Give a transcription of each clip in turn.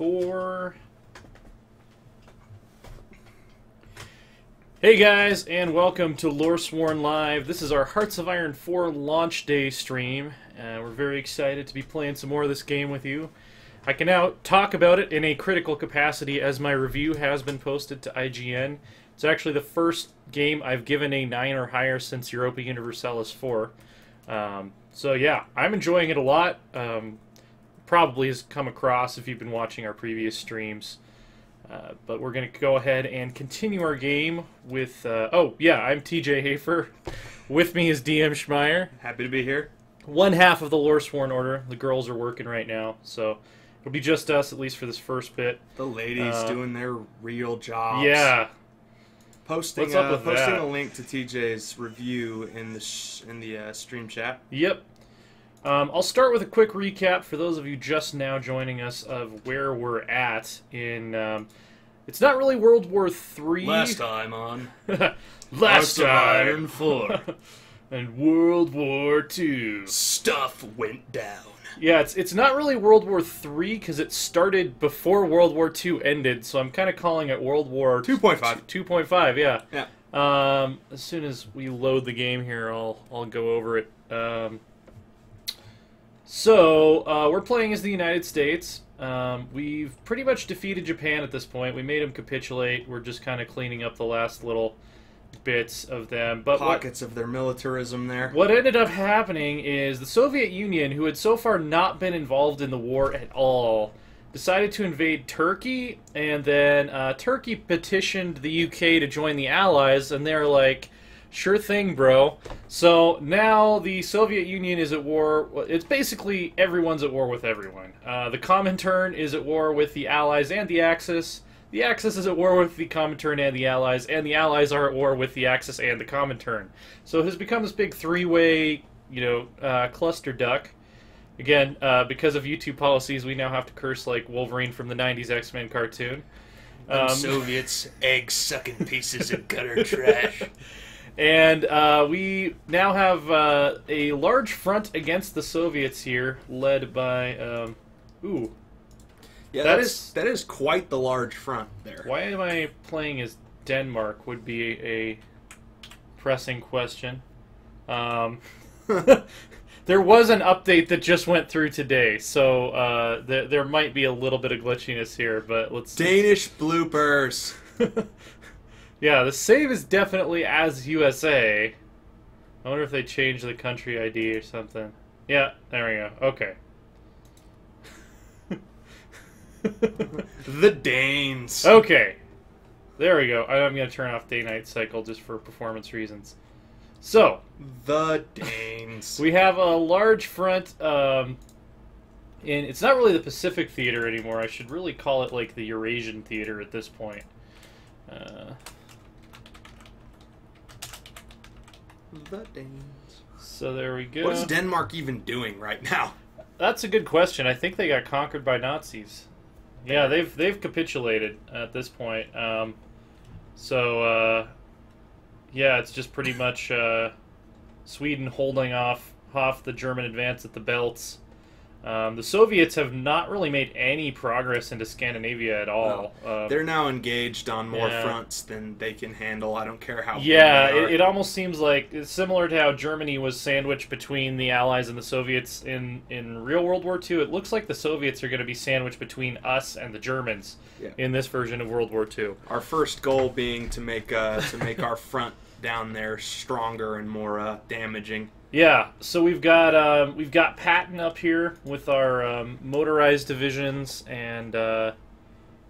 4. Hey guys, and welcome to Loresworn Live. This is our Hearts of Iron 4 launch day stream. We're very excited to be playing some more of this game with you. I can now talk about it in a critical capacity as my review has been posted to IGN. It's actually the first game I've given a 9 or higher since Europa Universalis 4. So yeah, I'm enjoying it a lot. Probably has come across if you've been watching our previous streams. But we're going to go ahead and continue our game with... oh, yeah, I'm TJ Hafer. With me is DM Schmeier. Happy to be here. One half of the Loresworn Order. The girls are working right now, so it'll be just us, at least for this first bit. The ladies doing their real jobs. Yeah. Posting a link to TJ's review in the stream chat. Yep. I'll start with a quick recap for those of you just now joining us of where we're at in... it's not really World War III. Last time on... Last time. Iron 4. And World War II. Stuff went down. Yeah, it's not really World War III because it started before World War II ended, so I'm kind of calling it World War 2.5. 2.5, yeah. Yeah. As soon as we load the game here, I'll go over it. So, we're playing as the United States. We've pretty much defeated Japan at this point. We made them capitulate. We're just kind of cleaning up the last little bits of them. But pockets of their militarism there. What ended up happening is the Soviet Union, who had so far not been involved in the war at all, decided to invade Turkey, and then Turkey petitioned the UK to join the Allies, and they're like... Sure thing, bro. So now the Soviet Union is at war. It's basically everyone's at war with everyone. The Comintern is at war with the Allies and the Axis. The Axis is at war with the Comintern and the Allies are at war with the Axis and the Comintern. So it has become this big three-way, cluster duck. Again, because of YouTube policies, we now have to curse like Wolverine from the 90s X-Men cartoon. Soviets, egg-sucking pieces of gutter trash. And we now have a large front against the Soviets here, led by, ooh. Yeah, that is quite the large front there. Why am I playing as Denmark would be a pressing question. There was an update that just went through today, so there might be a little bit of glitchiness here, but let's... Danish bloopers! Yeah, the save is definitely as USA. I wonder if they changed the country ID or something. Yeah, there we go. Okay. The Danes. Okay. There we go. I'm going to turn off day-night cycle just for performance reasons. So. The Danes. We have a large front, it's not really the Pacific Theater anymore. I should really call it like the Eurasian Theater at this point. The Danes. So there we go. What is Denmark even doing right now? That's a good question. I think they got conquered by Nazis. Yeah, they've capitulated at this point. Yeah, it's just pretty much Sweden holding off the German advance at the belts. The Soviets have not really made any progress into Scandinavia at all. Well, they're now engaged on more fronts than they can handle. I don't care how. Yeah, it almost seems like it's similar to how Germany was sandwiched between the Allies and the Soviets in real World War II. It looks like the Soviets are going to be sandwiched between us and the Germans in this version of World War II. Our first goal being to make our front down there stronger and more damaging. Yeah, so we've got Patton up here with our motorized divisions, and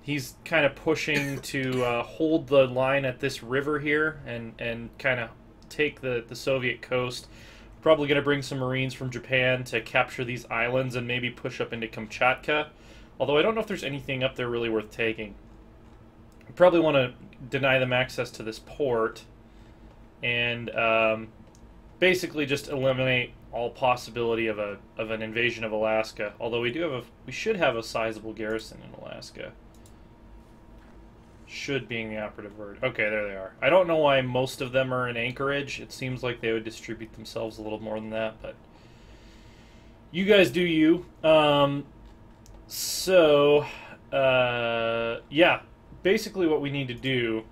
he's kind of pushing to hold the line at this river here and kind of take the Soviet coast. Probably going to bring some Marines from Japan to capture these islands and maybe push up into Kamchatka. Although I don't know if there's anything up there really worth taking. I probably want to deny them access to this port and... basically just eliminate all possibility of an invasion of Alaska. Although we should have a sizable garrison in Alaska. Should being the operative word. Okay, there they are. I don't know why most of them are in Anchorage. It seems like they would distribute themselves a little more than that, but you guys do you. So yeah, basically what we need to do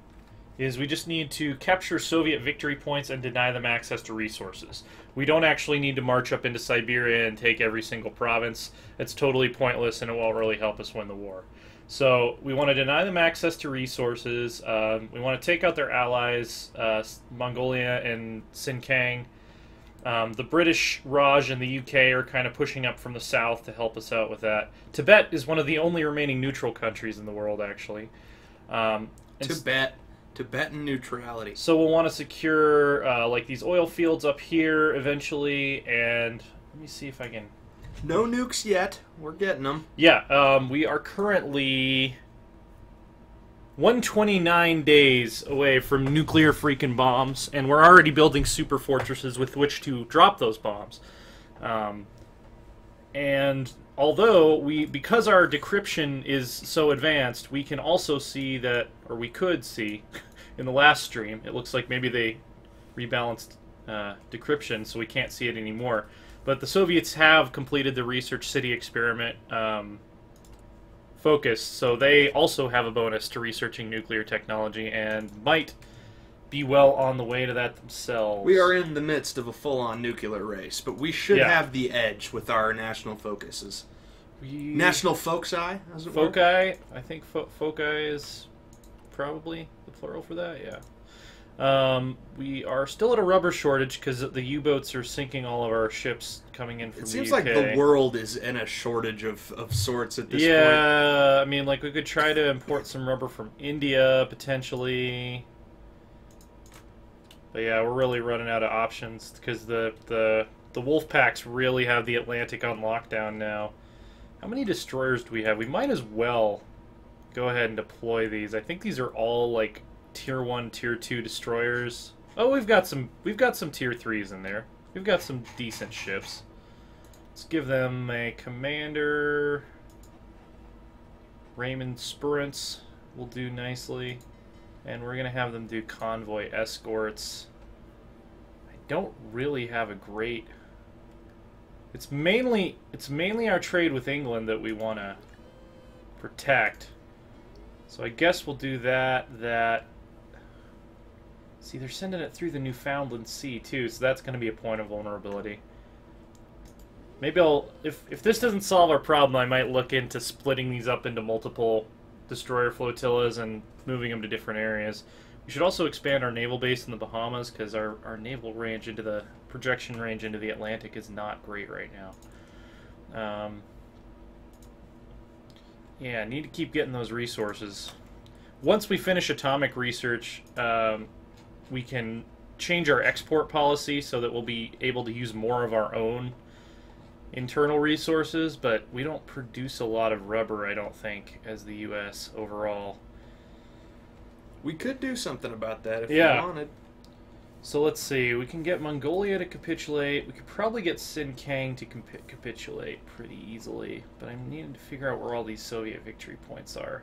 is we just need to capture Soviet victory points and deny them access to resources. We don't actually need to march up into Siberia and take every single province. It's totally pointless and it won't really help us win the war. So we want to deny them access to resources. We want to take out their allies, Mongolia and Xinjiang. The British Raj and the UK are kind of pushing up from the south to help us out with that. Tibet is one of the only remaining neutral countries in the world, actually. Tibetan neutrality. So we'll want to secure like these oil fields up here eventually, and let me see if I can... No nukes yet. We're getting them. Yeah, we are currently 129 days away from nuclear freaking bombs, and we're already building super fortresses with which to drop those bombs. And although because our decryption is so advanced, we can also see that, or we could see, in the last stream, it looks like maybe they rebalanced decryption, so we can't see it anymore. But the Soviets have completed the Research City experiment focus, so they also have a bonus to researching nuclear technology and might be well on the way to that themselves. We are in the midst of a full-on nuclear race, but we should have the edge with our national focuses. National foci, as it were? Foci? I think foci is probably the plural for that, yeah. We are still at a rubber shortage because the U-boats are sinking all of our ships coming in from the UK. It seems like the world is in a shortage of sorts at this point. Yeah, I mean, like, we could try to import some rubber from India, potentially. But yeah, we're really running out of options because the wolf packs really have the Atlantic on lockdown now. How many destroyers do we have? We might as well go ahead and deploy these. I think these are all like tier 1, tier 2 destroyers. Oh, we've got some tier 3s in there. We've got some decent ships. Let's give them a commander. Raymond Spurance will do nicely. And we're gonna have them do convoy escorts. I don't really have a great... It's mainly our trade with England that we want to protect. So I guess we'll do that. See, they're sending it through the Newfoundland Sea too, so that's going to be a point of vulnerability. Maybe if this doesn't solve our problem, I might look into splitting these up into multiple destroyer flotillas and moving them to different areas. We should also expand our naval base in the Bahamas because our naval range into the projection range into the Atlantic is not great right now. Yeah, need to keep getting those resources. Once we finish atomic research, we can change our export policy so that we'll be able to use more of our own internal resources, but we don't produce a lot of rubber, I don't think, as the U.S. overall. We could do something about that if we wanted. So let's see, we can get Mongolia to capitulate. We could probably get Xinjiang to capitulate pretty easily, but I'm needing to figure out where all these Soviet victory points are.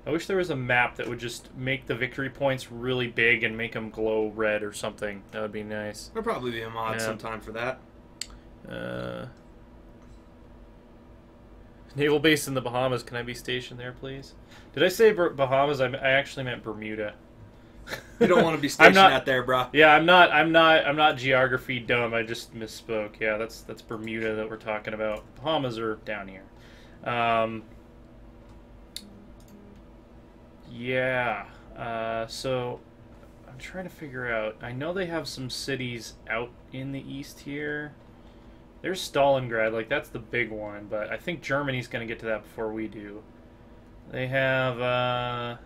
I wish there was a map that would just make the victory points really big and make them glow red or something. That would be nice. There'll probably be a mod sometime for that. Naval base in the Bahamas. Can I be stationed there, please? Did I say Bahamas? I actually meant Bermuda. You don't want to be stationed out there, bro. Yeah, I'm not geography dumb. I just misspoke. Yeah, that's Bermuda that we're talking about. Bahamas are down here. So I'm trying to figure out. I know they have some cities out in the east here. There's Stalingrad, like that's the big one, but I think Germany's going to get to that before we do. They have,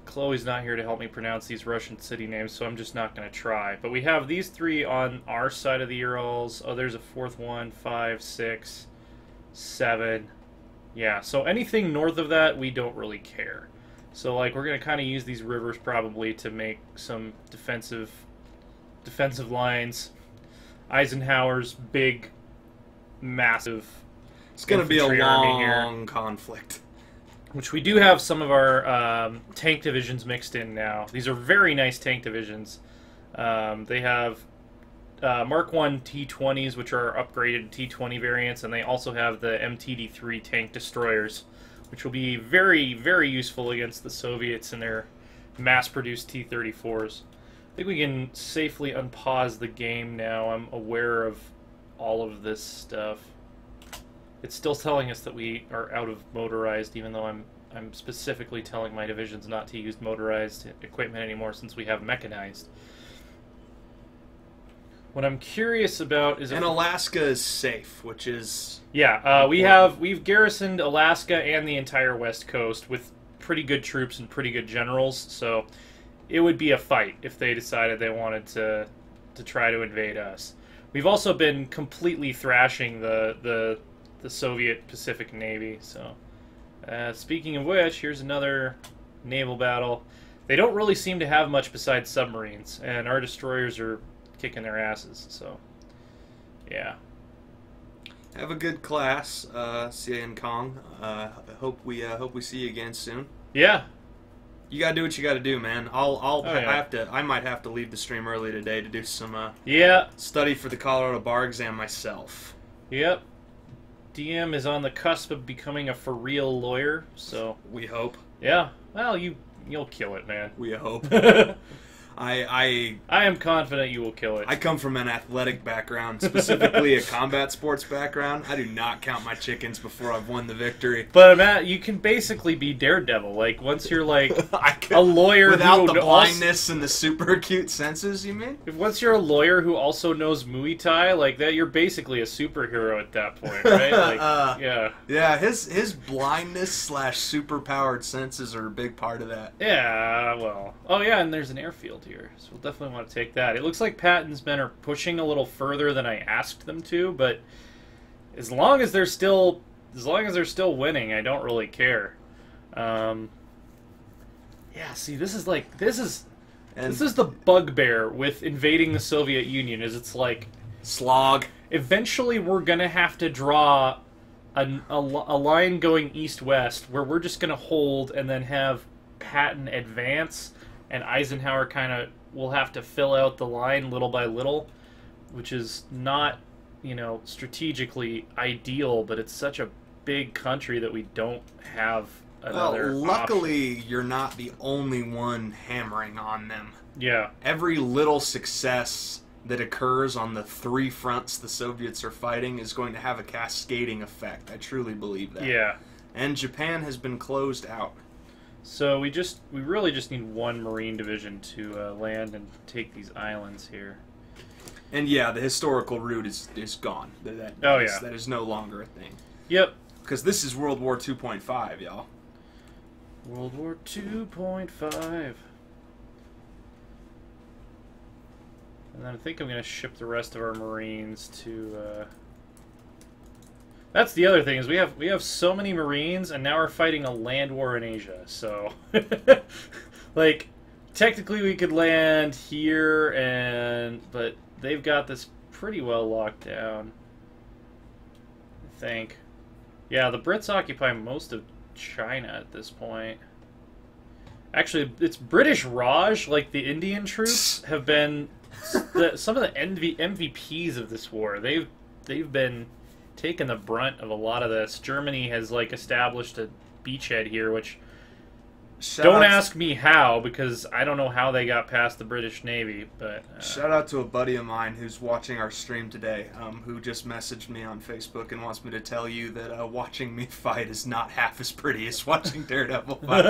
Chloe's not here to help me pronounce these Russian city names, so I'm just not going to try. But we have these three on our side of the Urals. Oh, there's a fourth one, 5, 6, 7. Yeah, so anything north of that, we don't really care. So, like, we're going to kind of use these rivers probably to make some defensive lines. Eisenhower's big, massive... It's going to be a long conflict. Which we do have some of our tank divisions mixed in now. These are very nice tank divisions. They have Mark 1 T-20s, which are upgraded T-20 variants, and they also have the MTD-3 tank destroyers, which will be very, very useful against the Soviets and their mass-produced T-34s. I think we can safely unpause the game now. I'm aware of all of this stuff. It's still telling us that we are out of motorized, even though I'm specifically telling my divisions not to use motorized equipment anymore since we have mechanized. What I'm curious about is... And Alaska is safe, which is... Yeah, we've garrisoned Alaska and the entire West Coast with pretty good troops and pretty good generals, so it would be a fight if they decided they wanted to try to invade us. We've also been completely thrashing the Soviet Pacific Navy, so... speaking of which, here's another naval battle. They don't really seem to have much besides submarines, and our destroyers are kicking their asses, so... Yeah. Have a good class, Cian Kong. Hope we see you again soon. Yeah. You gotta do what you gotta do, man. I might have to leave the stream early today to do some study for the Colorado bar exam myself. Yep. DM is on the cusp of becoming a for real lawyer, so we hope. Yeah. Well, you'll kill it, man. We hope. I am confident you will kill it. I come from an athletic background, specifically a combat sports background. I do not count my chickens before I've won the victory. But Matt, you can basically be Daredevil. Like once you're like a lawyer without the blindness and the super acute senses. You mean? Once you're a lawyer who also knows Muay Thai, like that, you're basically a superhero at that point, right? Like, yeah. Yeah, his blindness / superpowered senses are a big part of that. Yeah. Well. Oh yeah, and there's an airfield here, so we'll definitely want to take that. It looks like Patton's men are pushing a little further than I asked them to, but as long as they're still winning, I don't really care. Yeah, see, this is the bugbear with invading the Soviet Union. Is it's like slog. Eventually, we're gonna have to draw a line going east-west where we're just gonna hold and then have Patton advance. And Eisenhower kind of will have to fill out the line little by little, which is not, strategically ideal, but it's such a big country that we don't have another luckily, you're not the only one hammering on them. Yeah. Every little success that occurs on the 3 fronts the Soviets are fighting is going to have a cascading effect. I truly believe that. Yeah. And Japan has been closed out. So we really just need one Marine division to land and take these islands here. And yeah, the historical route is gone. That is no longer a thing. Yep. Because this is World War 2.5, y'all. World War 2.5. And then I think I'm going to ship the rest of our Marines to... That's the other thing, is we have so many Marines, and now we're fighting a land war in Asia, so... like, technically we could land here, but they've got this pretty well locked down. I think. Yeah, the Brits occupy most of China at this point. Actually, it's British Raj, like the Indian troops, have been some of the MVPs of this war. They've been... taken the brunt of a lot of this. Germany has established a beachhead here, which don't ask me how, because I don't know how they got past the British Navy. But shout out to a buddy of mine who's watching our stream today, who just messaged me on Facebook and wants me to tell you that watching me fight is not half as pretty as watching Daredevil fight.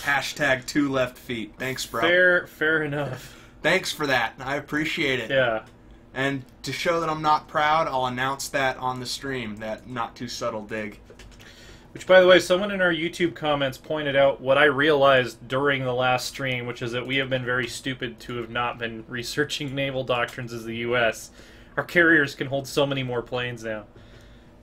Hashtag 2 left feet. Thanks, bro. Fair enough. Thanks for that. I appreciate it. Yeah. And to show that I'm not proud, I'll announce that on the stream, that not too subtle dig. Which, by the way, someone in our YouTube comments pointed out what I realized during the last stream, which is that we have been very stupid to have not been researching naval doctrines as the U.S. Our carriers can hold so many more planes now.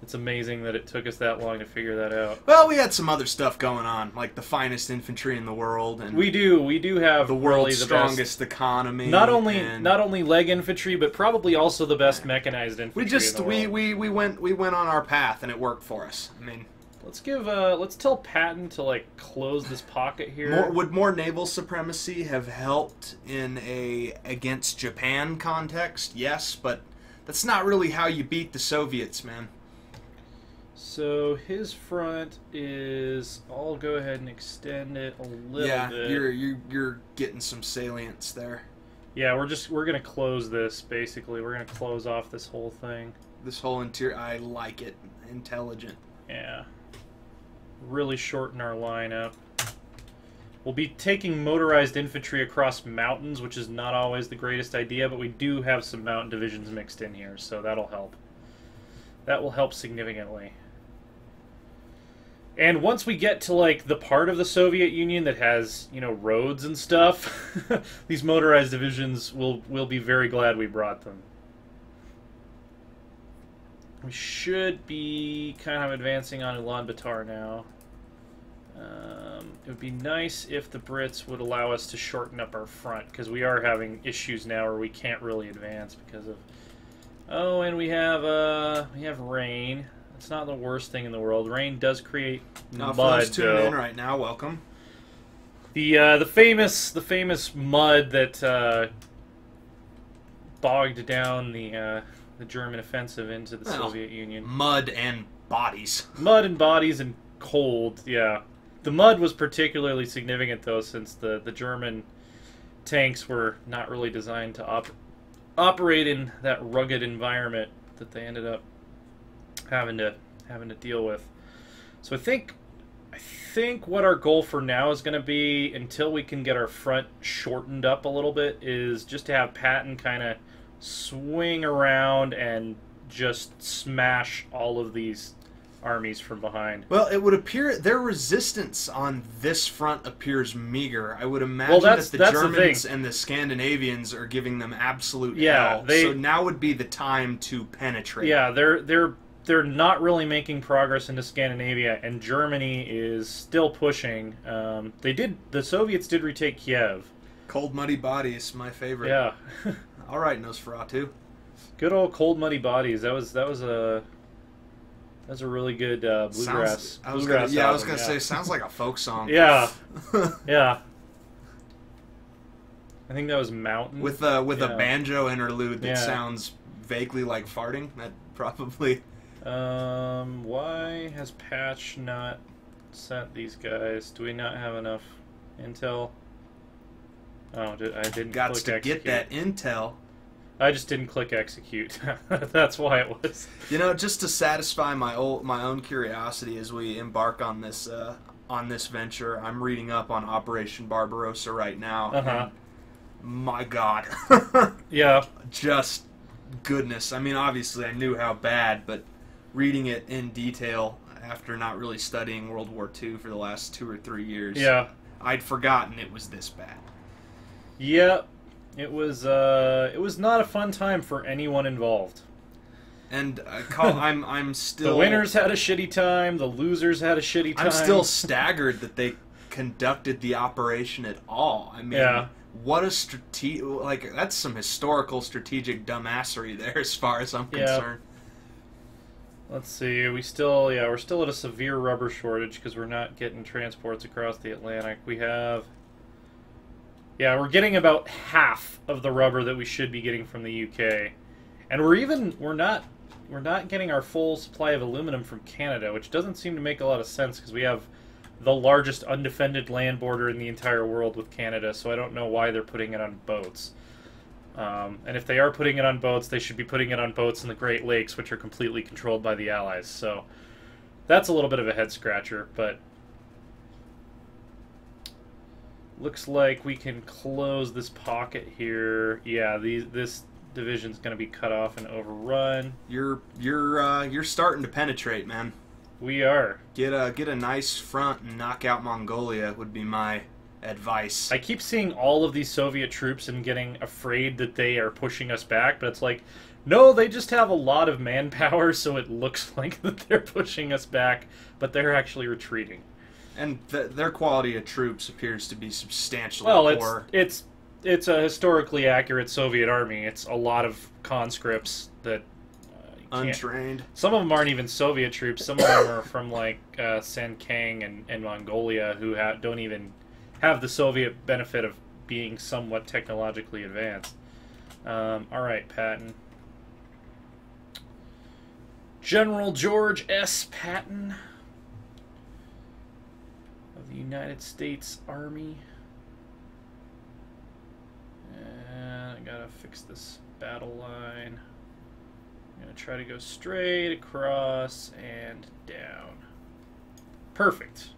It's amazing that it took us that long to figure that out. Well, we had some other stuff going on, like the finest infantry in the world, and we do have the world's strongest economy. Not only leg infantry, but probably also the best mechanized infantry. We went on our path, and it worked for us. I mean, let's tell Patton to like close this pocket here. Would more naval supremacy have helped in a against Japan context? Yes, but that's not really how you beat the Soviets, man. So his front is. I'll go ahead and extend it a little bit. Yeah, you're getting some salience there. Yeah, we're gonna close this basically. We're gonna close off this whole thing. This whole interior, I like it. Intelligent. Yeah. Really shorten our line up. We'll be taking motorized infantry across mountains, which is not always the greatest idea, but we do have some mountain divisions mixed in here, so that'll help. That will help significantly. And once we get to, like, the part of the Soviet Union that has, you know, roads and stuff, these motorized divisions will be very glad we brought them. We should be kind of advancing on Ulaanbaatar now. It would be nice if the Brits would allow us to shorten up our front, because we are having issues now where we can't really advance because of... Oh, and we have rain. It's not the worst thing in the world. Rain does create mud. For those tuning in right now, welcome. The famous mud that bogged down the German offensive into the Soviet Union. Mud and bodies. Mud and bodies and cold, yeah. The mud was particularly significant, though, since the German tanks were not really designed to operate in that rugged environment that they ended up having to deal with. So I think what our goal for now is going to be, until we can get our front shortened up a little bit, is just to have Patton kind of swing around and just smash all of these armies from behind. Well, it would appear their resistance on this front appears meager. I would imagine that the Germans and the Scandinavians are giving them absolute hell. So now would be the time to penetrate. Yeah, they're not really making progress into Scandinavia, and Germany is still pushing. The Soviets did retake Kiev. Cold Muddy Bodies, my favorite. Yeah. All right, Nosferatu. Good old Cold Muddy Bodies. That was a really good bluegrass. I was gonna say, sounds like a folk song. Yeah, yeah. I think that was Mountain with a banjo interlude that sounds vaguely like farting. That probably. Why has Patch not sent these guys? Do we not have enough intel? Oh, I didn't Got click to execute. get that intel. I just didn't click execute. That's why it was. You know, just to satisfy my own curiosity as we embark on this venture, I'm reading up on Operation Barbarossa right now. And my God. Yeah. Just goodness. I mean, obviously I knew how bad, but reading it in detail after not really studying World War II for the last 2 or 3 years, I'd forgotten it was this bad. Yeah. It was not a fun time for anyone involved. And I'm still... The winners had a shitty time, the losers had a shitty time. I'm still staggered that they conducted the operation at all. I mean, what a that's some historical strategic dumbassery there as far as I'm concerned. Let's see, we're still at a severe rubber shortage because we're not getting transports across the Atlantic. We're getting about half of the rubber that we should be getting from the UK, and we're not getting our full supply of aluminum from Canada, which doesn't seem to make a lot of sense because we have the largest undefended land border in the entire world with Canada. So I don't know why they're putting it on boats. And if they are putting it on boats, they should be putting it on boats in the Great Lakes, which are completely controlled by the Allies. So that's a little bit of a head scratcher, but. Looks like we can close this pocket here. Yeah, this division's going to be cut off and overrun. You're starting to penetrate, man. We are. Get a nice front and knock out Mongolia would be my advice. I keep seeing all of these Soviet troops and getting afraid that they are pushing us back, but it's like, no, they just have a lot of manpower, so it looks like that they're pushing us back, but they're actually retreating. And their quality of troops appears to be substantially poor. It's a historically accurate Soviet army. It's a lot of conscripts that untrained. Some of them aren't even Soviet troops. Some of them are from like Sankang and Mongolia, who don't even have the Soviet benefit of being somewhat technologically advanced. All right, Patton. General George S. Patton of the United States Army. And I gotta fix this battle line. I'm gonna try to go straight across and down. Perfect.